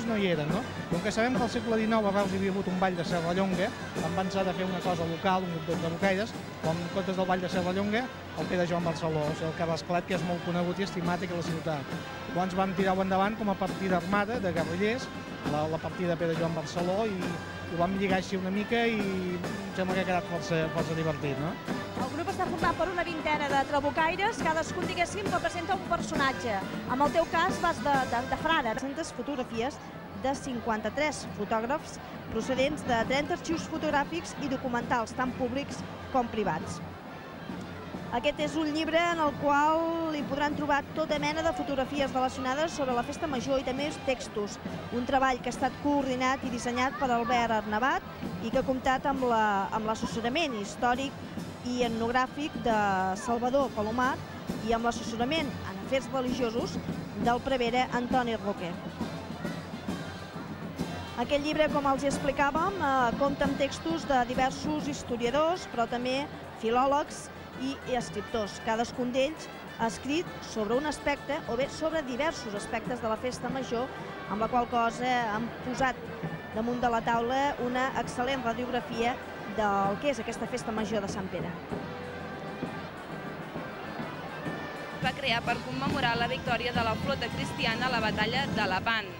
no hi eren, no? Com que sabem que al segle XIX a Reus hi havia hagut un ball de Serrallonga, van pensar de fer una cosa local, un grup de bocaires, com en comptes del ball de Serrallonga, el Pere Joan Barceló, o sigui, el carrasclet que és molt conegut i estimat aquí a la ciutat. Llavors vam tirar-ho endavant com a partida armada de guerrillers, la partida de Pere Joan Barceló, i ho vam lligar així una mica i em sembla que ha quedat força divertit, no? El grup està format per una vintena de trabucaires, cadascun, diguéssim, representa un personatge. En el teu cas vas de frare. Presentes fotografies de 53 fotògrafs procedents de 30 arxius fotogràfics i documentals, tant públics com privats. Aquest és un llibre en el qual hi podran trobar tota mena de fotografies relacionades sobre la Festa Major i també textos. Un treball que ha estat coordinat i dissenyat per Albert Arnabat i que ha comptat amb l'assessorament històric i etnogràfic de Salvador Palomat i amb l'assessorament en afers religiosos del prevere Antoni Roquer. Aquest llibre, com els explicàvem, compta amb textos de diversos historiadors, però també filòlegs i escriptors. Cadascun d'ells ha escrit sobre un aspecte o bé sobre diversos aspectes de la Festa Major, amb la qual cosa han posat damunt de la taula una excel·lent radiografia del que és aquesta Festa Major de Sant Pere. Va crear per commemorar la victòria de la flota cristiana a la batalla de Lepant.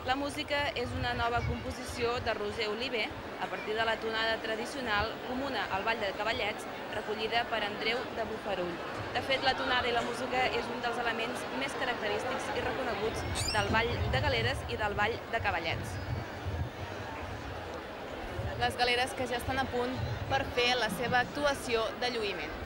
La música és una nova composició de Roser Oliver, a partir de la tonada tradicional comuna al Ball de Cavallets, recollida per Andreu de Bofarull. De fet, la tonada i la música és un dels elements més característics i reconeguts del Ball de Galeres i del Ball de Cavallets. Les galeres que ja estan a punt per fer la seva actuació de lluïment.